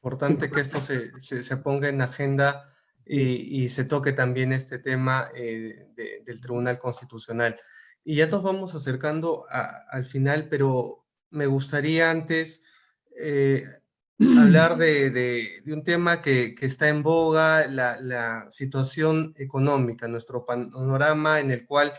Importante que esto se ponga en agenda y se toque también este tema del Tribunal Constitucional. Y ya nos vamos acercando al final, pero me gustaría antes eh, hablar de un tema que está en boga, la situación económica, nuestro panorama en el cual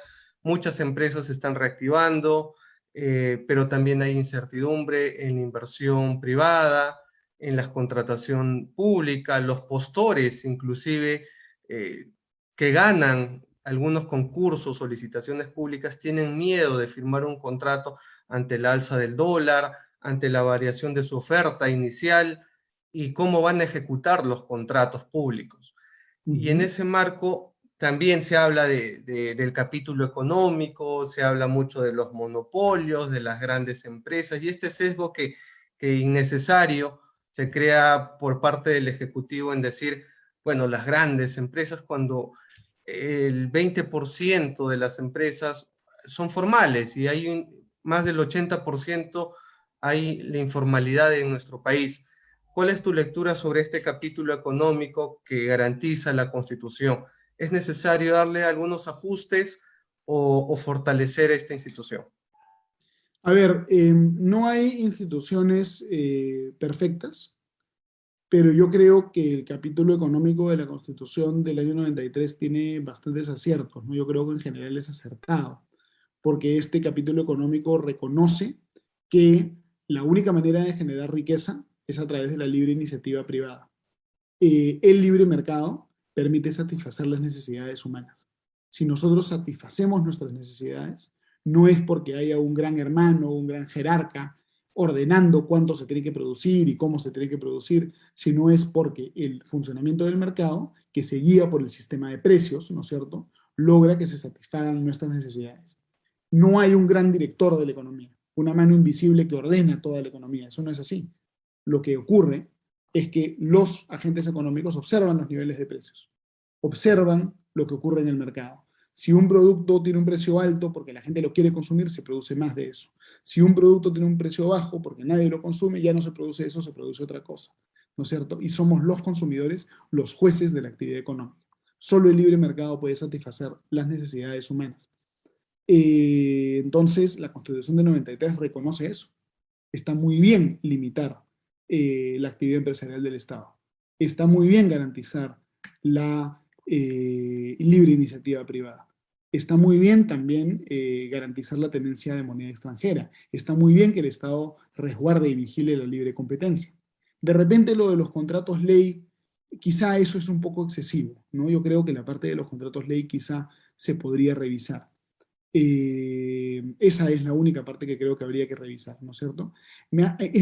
muchas empresas se están reactivando, pero también hay incertidumbre en la inversión privada, en la contratación pública, los postores inclusive que ganan algunos concursos o licitaciones públicas tienen miedo de firmar un contrato ante el alza del dólar, ante la variación de su oferta inicial y cómo van a ejecutar los contratos públicos. Y en ese marco también se habla del capítulo económico, se habla mucho de los monopolios, de las grandes empresas y este sesgo que innecesario se crea por parte del Ejecutivo en decir, bueno, las grandes empresas cuando el 20% de las empresas son formales y más del 80% hay la informalidad en nuestro país. ¿Cuál es tu lectura sobre este capítulo económico que garantiza la Constitución? ¿Es necesario darle algunos ajustes o fortalecer esta institución? A ver, no hay instituciones perfectas, pero yo creo que el capítulo económico de la Constitución del año 93 tiene bastantes aciertos, ¿no? Yo creo que en general es acertado, porque este capítulo económico reconoce que la única manera de generar riqueza es a través de la libre iniciativa privada. El libre mercado permite satisfacer las necesidades humanas. Si nosotros satisfacemos nuestras necesidades, no es porque haya un gran hermano o un gran jerarca ordenando cuánto se tiene que producir y cómo se tiene que producir, sino es porque el funcionamiento del mercado, que se guía por el sistema de precios, ¿no es cierto?, logra que se satisfagan nuestras necesidades. No hay un gran director de la economía, una mano invisible que ordena toda la economía, eso no es así. Lo que ocurre es que los agentes económicos observan los niveles de precios, observan lo que ocurre en el mercado. Si un producto tiene un precio alto porque la gente lo quiere consumir, se produce más de eso. Si un producto tiene un precio bajo porque nadie lo consume, ya no se produce eso, se produce otra cosa, ¿no es cierto? Y somos los consumidores los jueces de la actividad económica. Solo el libre mercado puede satisfacer las necesidades humanas. Entonces, la Constitución de 93 reconoce eso. Está muy bien limitar la actividad empresarial del Estado. Está muy bien garantizar la libre iniciativa privada. Está muy bien también garantizar la tenencia de moneda extranjera. Está muy bien que el Estado resguarde y vigile la libre competencia. De repente lo de los contratos ley, quizá eso es un poco excesivo, ¿no? Yo creo que la parte de los contratos ley quizá se podría revisar. Esa es la única parte que creo que habría que revisar, ¿no es cierto?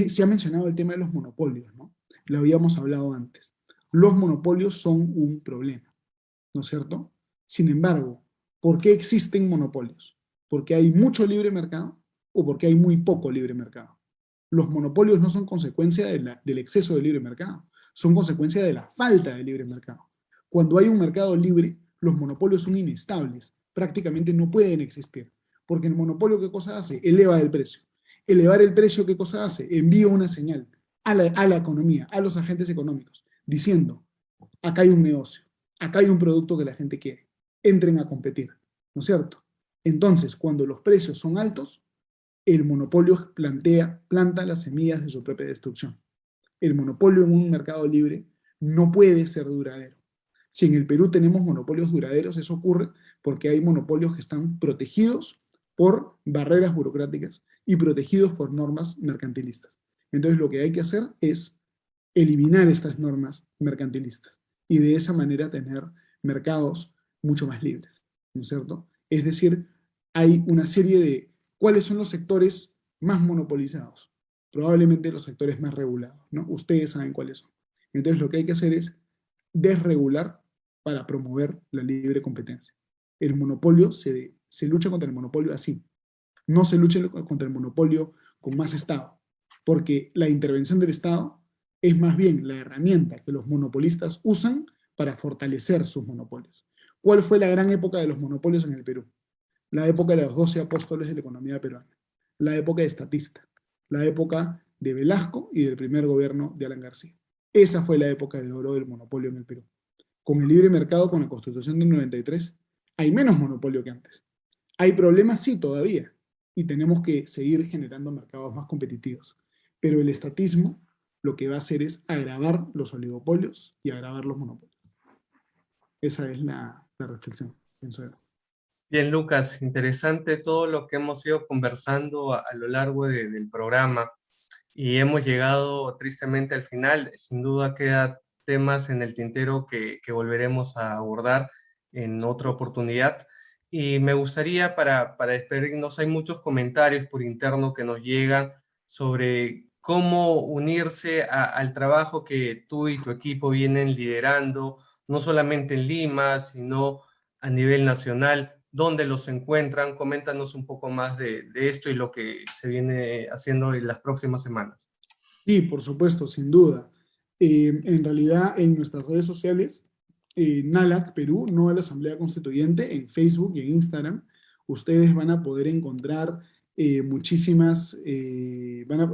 Se ha mencionado el tema de los monopolios, ¿no? Lo habíamos hablado antes. Los monopolios son un problema, ¿no es cierto? Sin embargo, ¿por qué existen monopolios? ¿Porque hay mucho libre mercado o porque hay muy poco libre mercado? Los monopolios no son consecuencia del exceso de libre mercado, son consecuencia de la falta de libre mercado. Cuando hay un mercado libre, los monopolios son inestables, prácticamente no pueden existir, porque el monopolio, ¿qué cosa hace? Eleva el precio. Elevar el precio, ¿qué cosa hace? Envía una señal a la economía, a los agentes económicos, diciendo, acá hay un negocio, acá hay un producto que la gente quiere, entren a competir, ¿no es cierto? Entonces, cuando los precios son altos, el monopolio planta las semillas de su propia destrucción. El monopolio en un mercado libre no puede ser duradero. Si en el Perú tenemos monopolios duraderos, eso ocurre porque hay monopolios que están protegidos por barreras burocráticas y protegidos por normas mercantilistas. Entonces, lo que hay que hacer es eliminar estas normas mercantilistas y de esa manera tener mercados mucho más libres, ¿no es cierto? Es decir, hay una serie de cuáles son los sectores más monopolizados, probablemente los sectores más regulados, ¿no? Ustedes saben cuáles son. Entonces lo que hay que hacer es desregular para promover la libre competencia. El monopolio se lucha contra el monopolio así, no se lucha contra el monopolio con más Estado, porque la intervención del Estado es más bien la herramienta que los monopolistas usan para fortalecer sus monopolios. ¿Cuál fue la gran época de los monopolios en el Perú? La época de los 12 apóstoles de la economía peruana, la época de Estatista, la época de Velasco y del primer gobierno de Alan García. Esa fue la época de oro del monopolio en el Perú. Con el libre mercado, con la Constitución del 93, hay menos monopolio que antes. Hay problemas, sí, todavía, y tenemos que seguir generando mercados más competitivos. Pero el estatismo lo que va a hacer es agravar los oligopolios y agravar los monopolios. Esa es la reflexión, pienso yo. Bien, Lucas, interesante todo lo que hemos ido conversando a lo largo del programa y hemos llegado tristemente al final. Sin duda quedan temas en el tintero que volveremos a abordar en otra oportunidad. Y me gustaría, para despedirnos, hay muchos comentarios por interno que nos llegan sobre cómo unirse al trabajo que tú y tu equipo vienen liderando, no solamente en Lima, sino a nivel nacional. ¿Dónde los encuentran? Coméntanos un poco más de esto y lo que se viene haciendo en las próximas semanas. Sí, por supuesto, sin duda. En realidad, en nuestras redes sociales, NALAC Perú, no a la Asamblea Constituyente, en Facebook y en Instagram, ustedes van a poder encontrar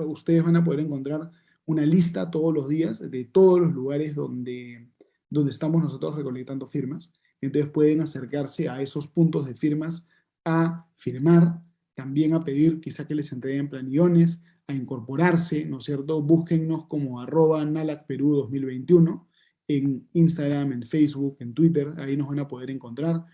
ustedes van a poder encontrar una lista todos los días de todos los lugares donde estamos nosotros recolectando firmas. Entonces pueden acercarse a esos puntos de firmas a firmar, también a pedir quizá que les entreguen planillones, a incorporarse, ¿no es cierto? Búsquennos como @NALACPerú 2021 en Instagram, en Facebook, en Twitter, ahí nos van a poder encontrar.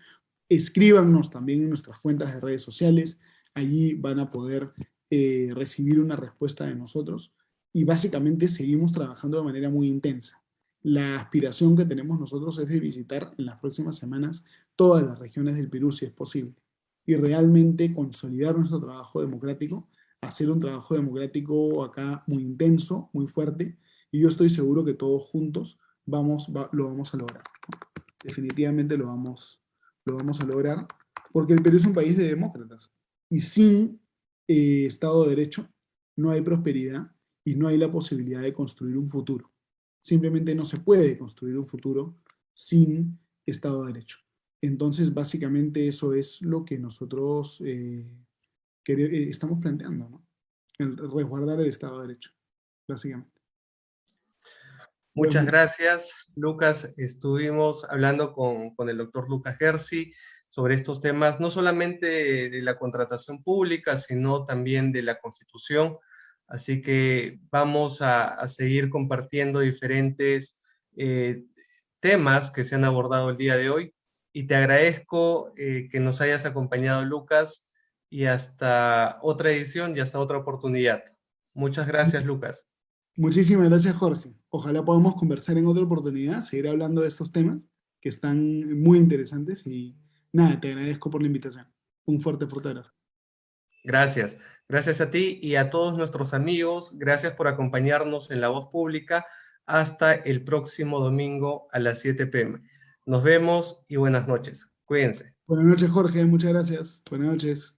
Escríbanos también en nuestras cuentas de redes sociales, allí van a poder recibir una respuesta de nosotros y básicamente seguimos trabajando de manera muy intensa. La aspiración que tenemos nosotros es de visitar en las próximas semanas todas las regiones del Perú, si es posible, y realmente consolidar nuestro trabajo democrático, hacer un trabajo democrático acá muy intenso, muy fuerte, y yo estoy seguro que todos juntos lo vamos a lograr. Definitivamente lo vamos a lograr, porque el Perú es un país de demócratas, y sin Estado de Derecho no hay prosperidad y no hay la posibilidad de construir un futuro. Simplemente no se puede construir un futuro sin Estado de Derecho. Entonces, básicamente eso es lo que nosotros estamos planteando, ¿no? El resguardar el Estado de Derecho, básicamente. Muchas Bueno, gracias, Lucas. Estuvimos hablando con el doctor Lucas Gersi sobre estos temas, no solamente de la contratación pública, sino también de la Constitución. Así que vamos a seguir compartiendo diferentes temas que se han abordado el día de hoy. Y te agradezco que nos hayas acompañado, Lucas, y hasta otra edición y hasta otra oportunidad. Muchas gracias, Lucas. muchísimas gracias, Jorge. Ojalá podamos conversar en otra oportunidad, seguir hablando de estos temas que están muy interesantes y nada, te agradezco por la invitación. Un fuerte, fuerte abrazo. Gracias. Gracias a ti y a todos nuestros amigos. Gracias por acompañarnos en La Voz Pública. Hasta el próximo domingo a las 7 p.m. Nos vemos y buenas noches. Cuídense. Buenas noches, Jorge. Muchas gracias. Buenas noches.